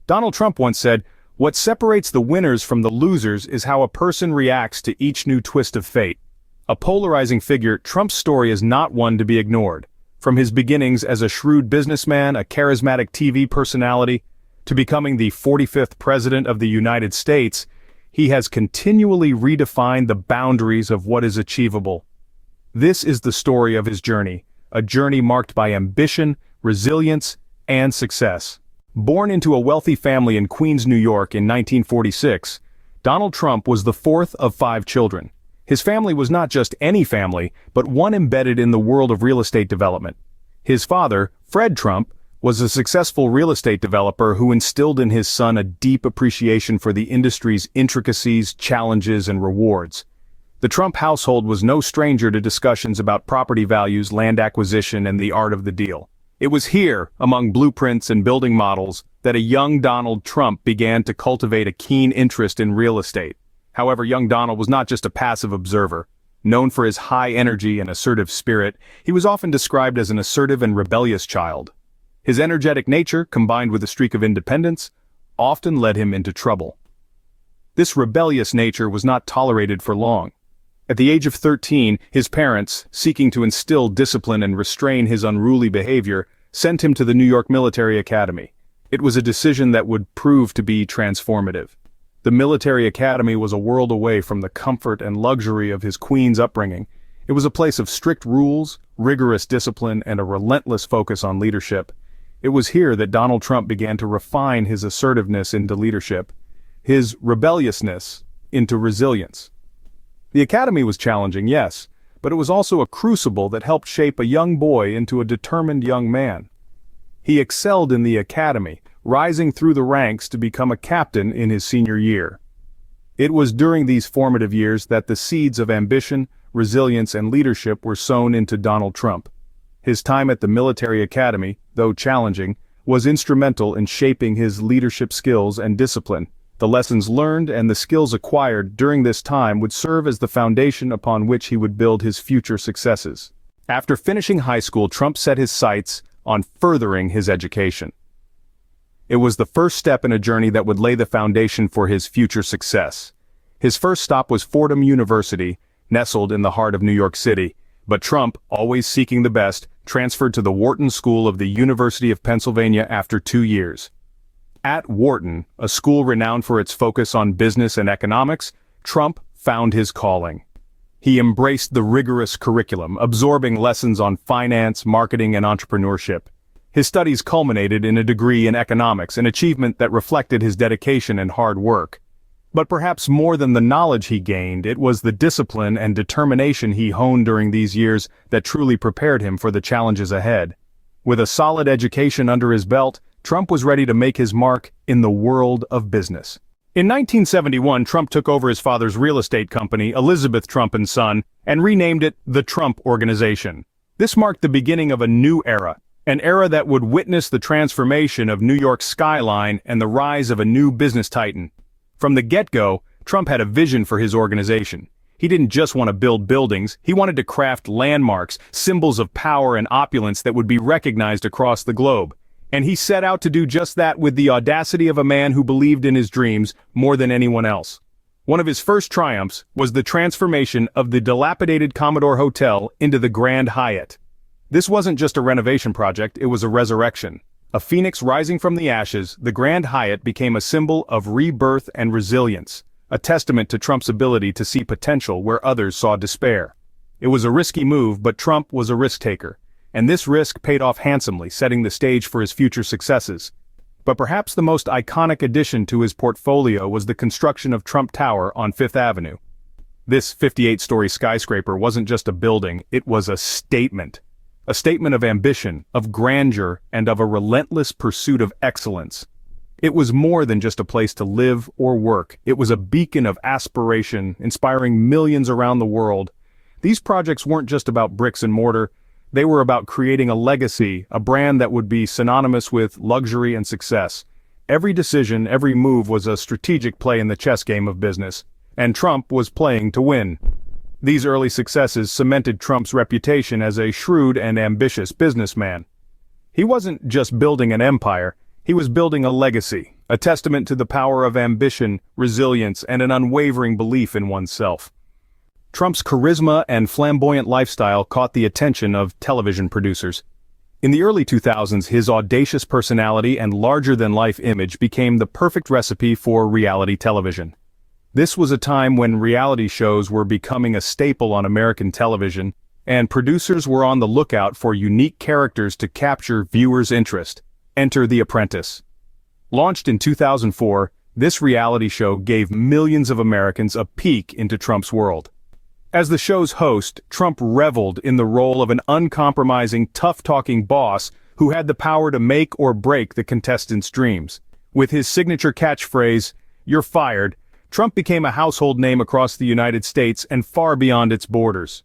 Donald Trump once said, "What separates the winners from the losers is how a person reacts to each new twist of fate." A polarizing figure, Trump's story is not one to be ignored. From his beginnings as a shrewd businessman, a charismatic TV personality, to becoming the 45th President of the United States, he has continually redefined the boundaries of what is achievable. This is the story of his journey, a journey marked by ambition, resilience, and success. Born into a wealthy family in Queens, New York in 1946, Donald Trump was the fourth of 5 children. His family was not just any family, but one embedded in the world of real estate development. His father, Fred Trump, was a successful real estate developer who instilled in his son a deep appreciation for the industry's intricacies, challenges, and rewards. The Trump household was no stranger to discussions about property values, land acquisition, and the art of the deal. It was here, among blueprints and building models, that a young Donald Trump began to cultivate a keen interest in real estate. However, young Donald was not just a passive observer. Known for his high energy and assertive spirit, he was often described as an assertive and rebellious child. His energetic nature, combined with a streak of independence, often led him into trouble. This rebellious nature was not tolerated for long. At the age of 13, his parents, seeking to instill discipline and restrain his unruly behavior, sent him to the New York Military Academy. It was a decision that would prove to be transformative. The military academy was a world away from the comfort and luxury of his Queens upbringing. It was a place of strict rules, rigorous discipline, and a relentless focus on leadership. It was here that Donald Trump began to refine his assertiveness into leadership, his rebelliousness into resilience. The academy was challenging, yes, but it was also a crucible that helped shape a young boy into a determined young man. He excelled in the academy, rising through the ranks to become a captain in his senior year. It was during these formative years that the seeds of ambition, resilience, and leadership were sown into Donald Trump. His time at the military academy, though challenging, was instrumental in shaping his leadership skills and discipline. The lessons learned and the skills acquired during this time would serve as the foundation upon which he would build his future successes. After finishing high school, Trump set his sights on furthering his education. It was the first step in a journey that would lay the foundation for his future success. His first stop was Fordham University, nestled in the heart of New York City, but Trump, always seeking the best, transferred to the Wharton School of the University of Pennsylvania after 2 years. At Wharton, a school renowned for its focus on business and economics, Trump found his calling. He embraced the rigorous curriculum, absorbing lessons on finance, marketing, and entrepreneurship. His studies culminated in a degree in economics, an achievement that reflected his dedication and hard work. But perhaps more than the knowledge he gained, it was the discipline and determination he honed during these years that truly prepared him for the challenges ahead. With a solid education under his belt, Trump was ready to make his mark in the world of business. In 1971, Trump took over his father's real estate company, Elizabeth Trump & Son, and renamed it the Trump Organization. This marked the beginning of a new era, an era that would witness the transformation of New York's skyline and the rise of a new business titan. From the get-go, Trump had a vision for his organization. He didn't just want to build buildings, he wanted to craft landmarks, symbols of power and opulence that would be recognized across the globe. And he set out to do just that with the audacity of a man who believed in his dreams more than anyone else. One of his first triumphs was the transformation of the dilapidated Commodore Hotel into the Grand Hyatt. This wasn't just a renovation project, it was a resurrection. A phoenix rising from the ashes, the Grand Hyatt became a symbol of rebirth and resilience, a testament to Trump's ability to see potential where others saw despair. It was a risky move, but Trump was a risk-taker. And this risk paid off handsomely, setting the stage for his future successes. But perhaps the most iconic addition to his portfolio was the construction of Trump Tower on Fifth Avenue. This 58-story skyscraper wasn't just a building, it was a statement. A statement of ambition, of grandeur, and of a relentless pursuit of excellence. It was more than just a place to live or work. It was a beacon of aspiration, inspiring millions around the world. These projects weren't just about bricks and mortar. They were about creating a legacy, a brand that would be synonymous with luxury and success. Every decision, every move was a strategic play in the chess game of business, and Trump was playing to win. These early successes cemented Trump's reputation as a shrewd and ambitious businessman. He wasn't just building an empire, he was building a legacy. a testament to the power of ambition, resilience, and an unwavering belief in oneself. Trump's charisma and flamboyant lifestyle caught the attention of television producers. In the early 2000s, his audacious personality and larger-than-life image became the perfect recipe for reality television. This was a time when reality shows were becoming a staple on American television, and producers were on the lookout for unique characters to capture viewers' interest. Enter The Apprentice. Launched in 2004, this reality show gave millions of Americans a peek into Trump's world. As the show's host, Trump reveled in the role of an uncompromising, tough-talking boss who had the power to make or break the contestants' dreams. With his signature catchphrase, "You're fired," Trump became a household name across the United States and far beyond its borders.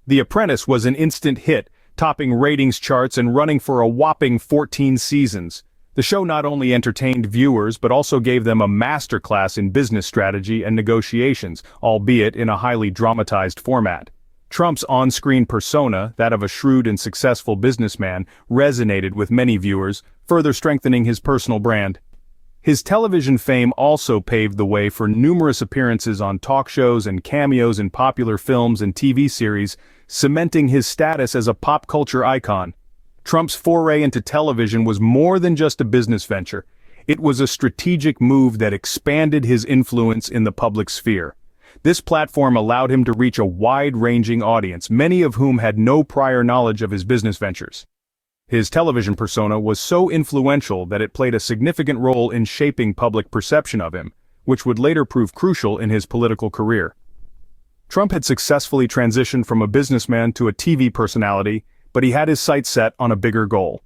The Apprentice was an instant hit, topping ratings charts and running for a whopping 14 seasons. The show not only entertained viewers but also gave them a masterclass in business strategy and negotiations, albeit in a highly dramatized format. Trump's on-screen persona, that of a shrewd and successful businessman, resonated with many viewers, further strengthening his personal brand. His television fame also paved the way for numerous appearances on talk shows and cameos in popular films and TV series, cementing his status as a pop culture icon. Trump's foray into television was more than just a business venture. It was a strategic move that expanded his influence in the public sphere. This platform allowed him to reach a wide-ranging audience, many of whom had no prior knowledge of his business ventures. His television persona was so influential that it played a significant role in shaping public perception of him, which would later prove crucial in his political career. Trump had successfully transitioned from a businessman to a TV personality, but he had his sights set on a bigger goal.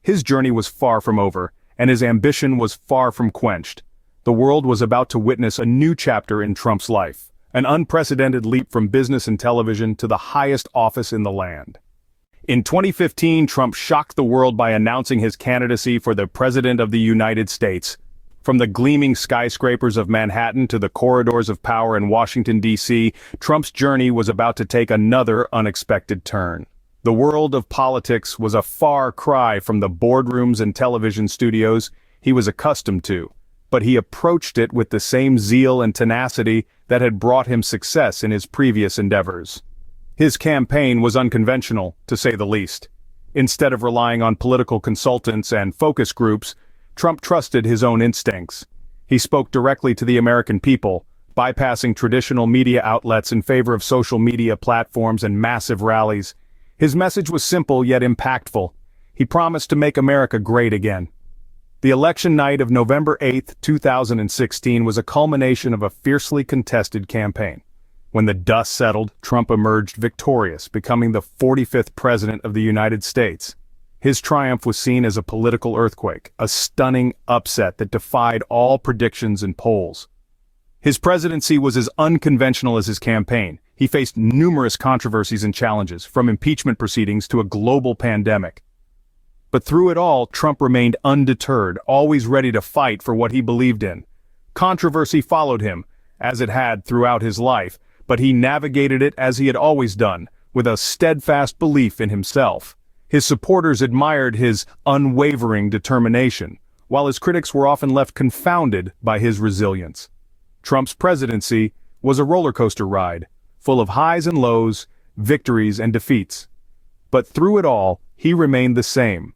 His journey was far from over, and his ambition was far from quenched. The world was about to witness a new chapter in Trump's life, an unprecedented leap from business and television to the highest office in the land. In 2015, Trump shocked the world by announcing his candidacy for the President of the United States. From the gleaming skyscrapers of Manhattan to the corridors of power in Washington, D.C., Trump's journey was about to take another unexpected turn. The world of politics was a far cry from the boardrooms and television studios he was accustomed to, but he approached it with the same zeal and tenacity that had brought him success in his previous endeavors. His campaign was unconventional, to say the least. Instead of relying on political consultants and focus groups, Trump trusted his own instincts. He spoke directly to the American people, bypassing traditional media outlets in favor of social media platforms and massive rallies. His message was simple yet impactful. He promised to make America great again. The election night of November 8, 2016 was a culmination of a fiercely contested campaign. When the dust settled, Trump emerged victorious, becoming the 45th President of the United States. His triumph was seen as a political earthquake, a stunning upset that defied all predictions and polls. His presidency was as unconventional as his campaign. He faced numerous controversies and challenges, from impeachment proceedings to a global pandemic. But through it all, Trump remained undeterred, always ready to fight for what he believed in. Controversy followed him, as it had throughout his life, but he navigated it as he had always done, with a steadfast belief in himself. His supporters admired his unwavering determination, while his critics were often left confounded by his resilience. Trump's presidency was a roller coaster ride, full of highs and lows, victories and defeats. But through it all, he remained the same.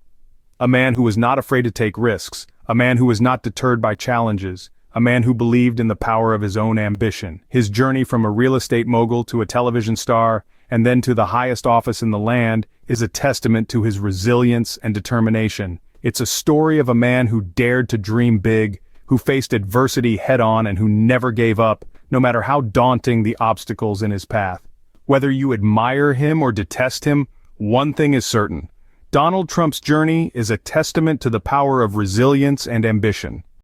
A man who was not afraid to take risks, a man who was not deterred by challenges, a man who believed in the power of his own ambition. His journey from a real estate mogul to a television star, and then to the highest office in the land, is a testament to his resilience and determination. It's a story of a man who dared to dream big, who faced adversity head-on and who never gave up, no matter how daunting the obstacles in his path. Whether you admire him or detest him, one thing is certain. Donald Trump's journey is a testament to the power of resilience and ambition.